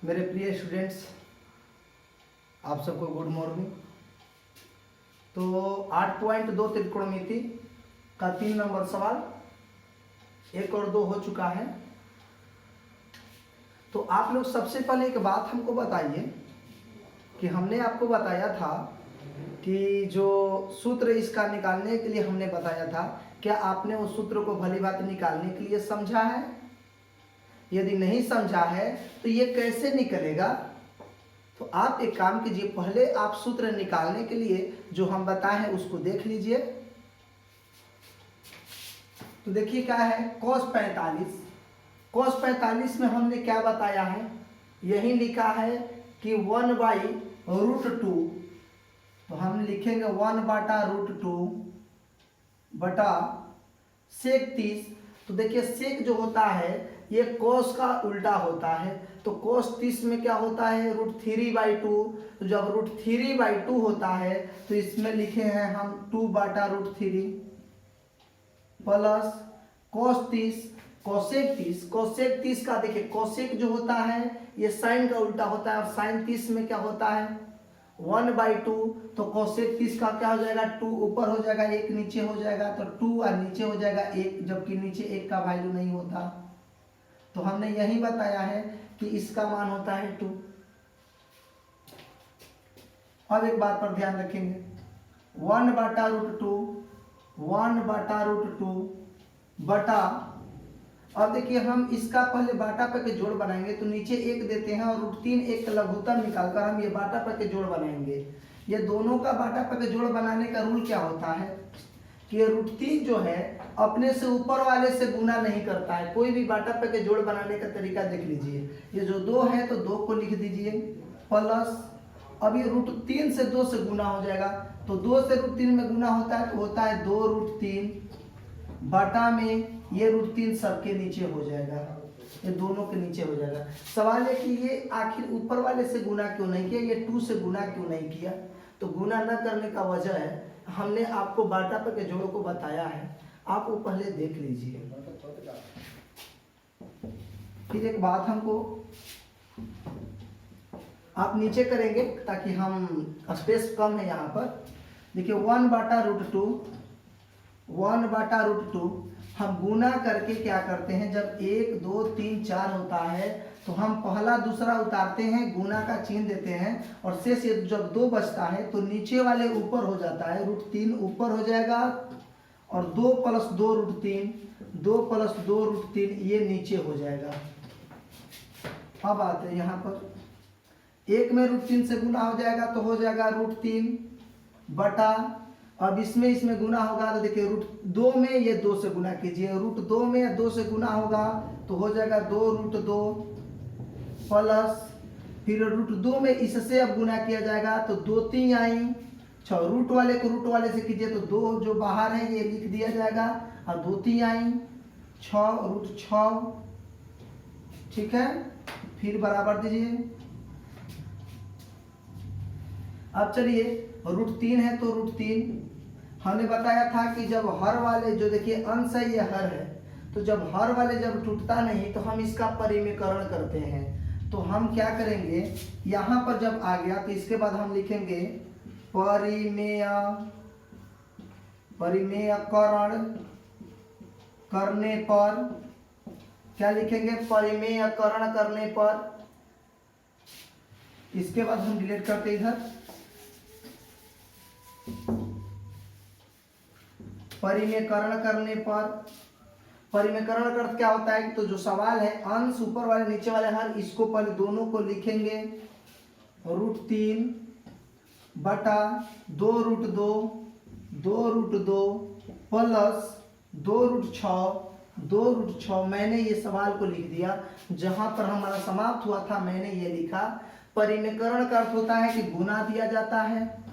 मेरे प्रिय स्टूडेंट्स, आप सबको गुड मॉर्निंग। तो 8.2 त्रिकोणमिति का 3 नंबर सवाल 1 और 2 हो चुका है। तो आप लोग सबसे पहले एक बात हमको बताइए कि हमने आपको बताया था कि जो सूत्र इसका निकालने के लिए हमने बताया था, क्या आपने उस सूत्र को भली बात निकालने के लिए समझा है? यदि नहीं समझा है तो ये कैसे निकलेगा? तो आप एक काम कीजिए, पहले आप सूत्र निकालने के लिए जो हम बताए हैं उसको देख लीजिए। तो देखिए क्या है, cos 45। cos 45 में हमने क्या बताया है, यही लिखा है कि 1/√2। तो हम लिखेंगे 1/√2 बटा sec 30। तो देखिए sec जो होता है ये cos का उल्टा होता है, तो cos 30 में क्या होता है, √3/2। तो जब √3/2 होता है तो इसमें लिखे हैं हम 2/√3 प्लस cos 30 cosec 30। cosec 30 का देखिए, cosec जो होता है ये sin का उल्टा होता है, और sin 30 में क्या होता है 1/2। तो cosec 30 का क्या हो जाएगा, 2 ऊपर हो जाएगा 1 नीचे हो जाएगा, तो 2 और नीचे हो जाएगा 1, जबकि नीचे 1 का वैल्यू नहीं होता। तो हमने यही बताया है कि इसका मान होता है 2। अब एक बात पर ध्यान रखेंगे, 1/√2 बटा, अब देखिए हम इसका पहले बाटा पर के जोड़ बनाएंगे। तो नीचे 1 देते हैं और √3 एक लघुत्तम निकालकर हम ये बाटा पर के जोड़ बनाएंगे। ये दोनों का बाटा पर के जोड़ बनाने का रूल क्या होता है कि √3 जो है अपने से ऊपर वाले से गुना नहीं करता है। कोई भी बाटा पर के जोड़ बनाने का तरीका देख लीजिए, ये जो 2 है तो 2 को लिख दीजिए प्लस, अब ये √3 से 2 से गुना हो जाएगा, तो 2 से √3 में गुना होता है तो होता है 2√3 बाटा में ये √3 सबके नीचे हो जाएगा, ये दोनों के नीचे हो जाएगा। सवाल है कि ये आखिर ऊपर वाले से गुना क्यों नहीं किया, ये 2 से गुना क्यों नहीं किया? तो गुना न करने का वजह है, हमने आपको बाटा पर के जोड़ को बताया है, आप वो पहले देख लीजिए। फिर एक बात हमको आप नीचे करेंगे ताकि हम स्पेस कम है यहाँ पर। देखिए 1/√2 हम गुना करके क्या करते हैं, जब 1 2 3 4 होता है तो हम पहला दूसरा उतारते हैं, गुना का चिन्ह देते हैं, और शेष जब 2 बचता है तो नीचे वाले ऊपर हो जाता है, √3 ऊपर हो जाएगा, और 2 + 2√3 ये नीचे हो जाएगा। अब आते हैं यहाँ पर, 1 में √3 से गुना हो जाएगा तो हो जाएगा √3 बटा, अब इसमें गुना होगा तो देखिए √2 में ये 2 से गुना कीजिए, √2 में 2 से गुना होगा तो हो जाएगा 2√2 प्लस, फिर √2 में इससे अब गुना किया जाएगा तो 2 3 आई 6, रूट वाले को रूट वाले से कीजिए तो 2 जो बाहर है ये लिख दिया जाएगा, और 2 3 आई 6 √6, ठीक है। फिर बराबर दीजिए। अब चलिए √3 है तो √3 हमने बताया था कि जब हर वाले, जो देखिए अंश है ये हर है, तो जब हर वाले जब टूटता नहीं तो हम इसका परिमेयकरण करते हैं। तो हम क्या करेंगे, यहाँ पर जब आ गया तो इसके बाद हम लिखेंगे परिमेयकरण करने पर, क्या लिखेंगे, परिमेयकरण करने पर। इसके बाद हम डिलीट करते इधर, परिमेयकरण करने पर। परिमेयकरण का अर्थ क्या होता है, तो जो सवाल है अंश ऊपर वाले नीचे वाले हर, इसको पहले दोनों को लिखेंगे √3 बटा 2√2 प्लस 2√6 मैंने ये सवाल को लिख दिया। जहां पर हमारा समाप्त हुआ था मैंने ये लिखा। परिमेयकरण का अर्थ होता है कि गुना दिया जाता है,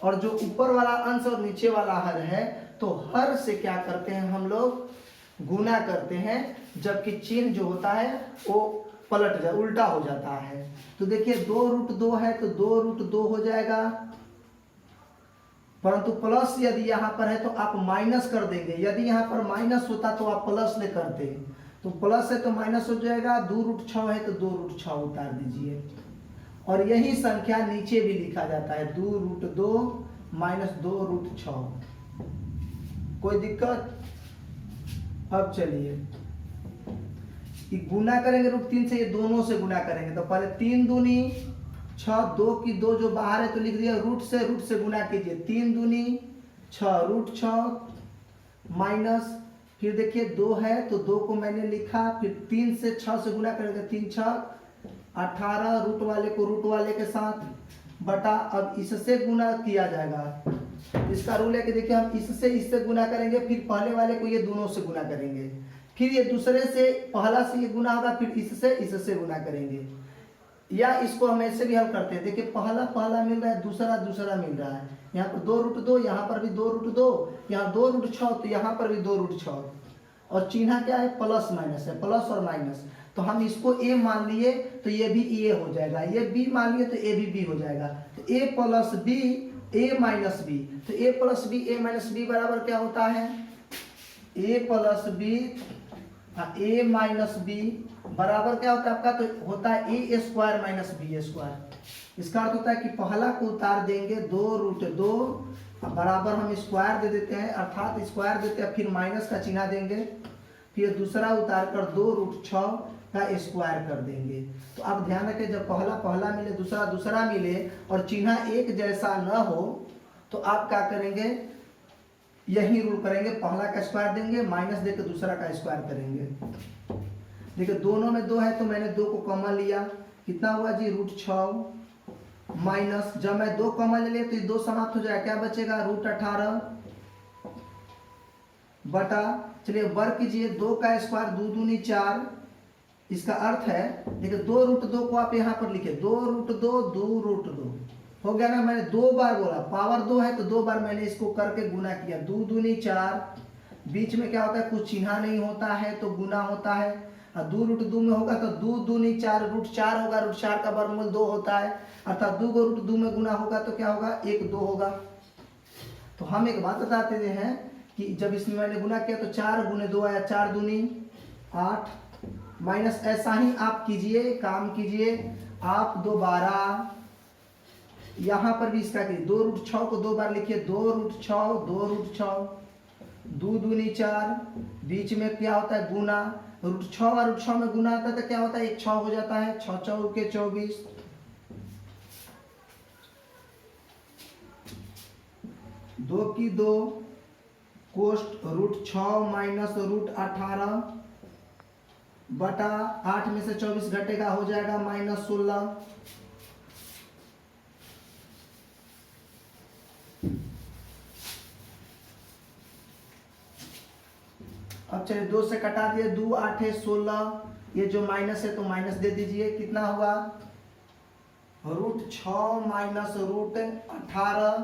और जो ऊपर वाला अंश और नीचे वाला हर है तो हर से क्या करते हैं हम लोग, गुना करते हैं, जबकि चिन्ह जो होता है वो पलट जाए, उल्टा हो जाता है। तो देखिए 2√2 है तो 2√2 हो जाएगा, परंतु प्लस यदि यहाँ पर है तो आप माइनस कर देंगे, यदि यहाँ पर माइनस होता तो आप प्लस ले करते। तो प्लस है तो माइनस हो जाएगा, 2√6 है तो 2√6 उतार दीजिए। और यही संख्या नीचे भी लिखा जाता है 2√2 माइनस 2√6। कोई दिक्कत? अब चलिए गुना करेंगे √3 से, ये दोनों से गुना करेंगे। तो पहले 3 दूनी 6, 2 की 2 जो बाहर है तो लिख दिया रूट से गुना कीजिए। 3 दूनी 6 √6 माइनस, फिर देखिए 2 है तो 2 को मैंने लिखा, फिर 3 से 6 से गुना करेंगे, 3 6 18, रूट वाले को रूट वाले के साथ बटा। अब इससे गुना किया जाएगा। इसका रूल है कि देखिए हम इससे गुना करेंगे, फिर पहले वाले को ये दोनों से गुना करेंगे, फिर ये दूसरे से पहला से ये गुना होगा, फिर इससे गुना करेंगे। या इसको हम ऐसे भी हल करते हैं। देखिए पहला मिल रहा है, दूसरा मिल रहा है। यहाँ पर 2√2, यहाँ पर भी 2√2, यहाँ 2√6 तो यहाँ पर भी 2√6। और चिन्ह क्या है? प्लस माइनस है, प्लस और माइनस। तो हम इसको a मान लिए तो ये भी a हो जाएगा, ये b मान लिए तो a भी b हो जाएगा। तो a plus b a minus b, तो a plus b a minus b बराबर क्या होता है? a plus b a minus b बराबर क्या होता है आपका? तो होता है a² माइनस b²। इसका अर्थ होता है कि पहला को उतार देंगे 2√2 बराबर हम स्क्वायर दे देते हैं, अर्थात स्क्वायर देते हैं, फिर माइनस का चिन्ह देंगे, फिर दूसरा उतार कर 2√6 का स्क्वायर कर देंगे। तो आप ध्यान रखें, जब पहला मिले, दूसरा मिले और चिन्ह एक जैसा न हो तो आप क्या करेंगे? यही रूल करेंगे, पहला का स्क्वायर देंगे, माइनस देकर दूसरा का स्क्वायर करेंगे। देखिए दोनों में 2 है तो मैंने 2 को कॉमन लिया, कितना हुआ जी? √6 माइनस, जब मैं 2 कॉमन ले लिया तो ये 2 समाप्त हो जाएगा, क्या बचेगा? √18 बटा, चलिए वर्ग कीजिए, 2 का स्क्वायर 2 दूनी 4। इसका अर्थ है देखिए 2√2 को आप यहाँ पर लिखे, 2√2 हो गया ना। मैंने 2 बार बोला, पावर 2 है तो 2 बार मैंने इसको करके गुना किया। 2 दूनी 4, बीच में क्या होता है? कुछ चिन्ह नहीं होता है तो गुना होता है। और 2√2 में होगा तो 2 दूनी 4, √4 होगा, √4 का वर्गमूल 2 होता है, अर्थात 2 को √2 में गुना होगा तो क्या होगा? 1 2 होगा। तो हम एक बात बताते हैं कि जब इसमें मैंने गुना किया तो 4 गुने 2 आया, 4 दूनी 8 माइनस। ऐसा ही आप कीजिए, काम कीजिए आप दोबारा, यहाँ पर भी इसका कीजिए। 2√6 को 2 बार लिखिए, 2√6 2 दूनी 4, बीच में क्या होता है? गुना। √6 और √6 में गुना आता है तो क्या होता है? 1 6 हो जाता है, 6 चौके 24। 2 की 2 कोष्ट √6 माइनस √18 बटा 8 में से 24 घटेगा, हो जाएगा -16। अब चलिए 2 से कटा दिए, 2 8 16, ये जो माइनस है तो माइनस दे दीजिए, कितना हुआ? √6 माइनस √18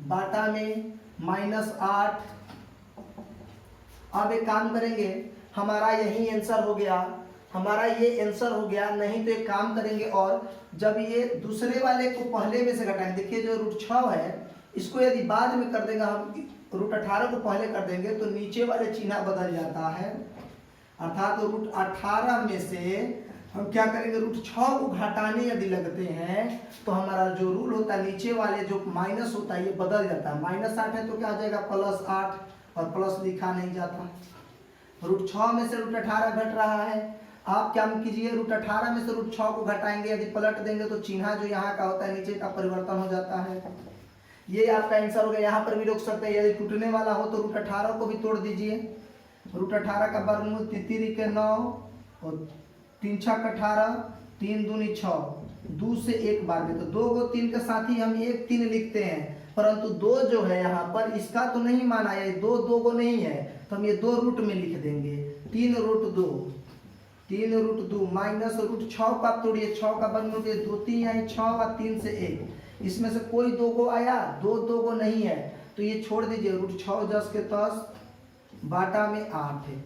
बाटा में -8। अब एक काम करेंगे, हमारा यही आंसर हो गया, हमारा ये आंसर हो गया। नहीं तो एक काम करेंगे, और जब ये दूसरे वाले को पहले में से घटाएंगे, देखिए जो √6 है इसको यदि बाद में कर देंगे, हम √18 को पहले कर देंगे तो नीचे वाले चिन्ह बदल जाता है, अर्थात √18 में से हम क्या करेंगे? √6 को घटाने यदि लगते हैं तो हमारा जो रूल होता है, नीचे वाले जो माइनस होता है ये बदल जाता है। -8 है तो क्या हो जाएगा? +8, और प्लस लिखा नहीं जाता। √6 में से √18 घट रहा है, आप क्या कीजिए? √18 में से √6 को घटाएंगे, यदि पलट देंगे तो चिन्ह जो यहाँ का होता है नीचे का परिवर्तन हो जाता है। ये आपका आंसर हो गया। यहाँ पर भी रोक सकते हैं, यदि टूटने वाला हो तो √18 को भी तोड़ दीजिए। √18 का वर्गमूल 3 के 9 और 3 6 18, 3 दूनी 6, 2 से 1 बार में, तो 2 को 3 के साथ ही हम 1 3 लिखते हैं, परंतु 2 जो है यहाँ पर इसका तो नहीं माना है, 2 को नहीं है, तो हम ये 2 रूट में लिख देंगे। 3√2 माइनस √6 का आप तोड़िए, 6 का वर्गमूल 2 3 आई, 6 और 3 से 1, इसमें से कोई 2 को आया, 2 को नहीं है तो ये छोड़ दीजिए। √6 10 के 10 बाटा में 8 है।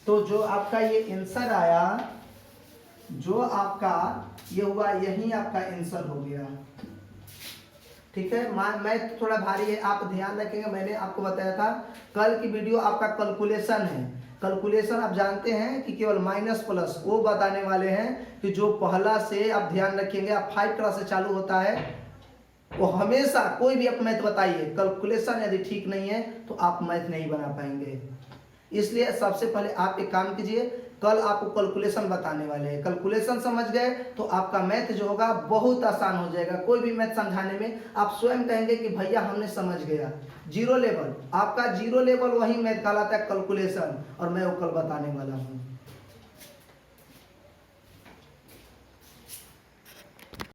तो जो आपका ये आंसर आया, जो आपका ये हुआ, यही आपका आंसर हो गया। ठीक है, मैथ थोड़ा भारी है, आप ध्यान रखेंगे। मैंने आपको बताया था कल की वीडियो आपका कैलकुलेशन है, कैलकुलेशन आप जानते हैं कि केवल माइनस प्लस वो बताने वाले हैं कि जो पहला से आप ध्यान रखेंगे, आप 5 क्लास से चालू होता है, वो हमेशा कोई भी आप मैथ बताइए, कैलकुलेशन यदि ठीक नहीं है तो आप मैथ नहीं बना पाएंगे। इसलिए सबसे पहले आप एक काम कीजिए, कल आपको कैलकुलेशन बताने वाले हैं, कैलकुलेशन समझ गए तो आपका मैथ जो होगा बहुत आसान हो जाएगा। कोई भी मैथ समझाने में आप स्वयं कहेंगे कि भैया हमने समझ गया। जीरो लेवल, आपका जीरो लेवल वही मैथ कहलाता है कैलकुलेशन, और मैं वो कल बताने वाला हूँ।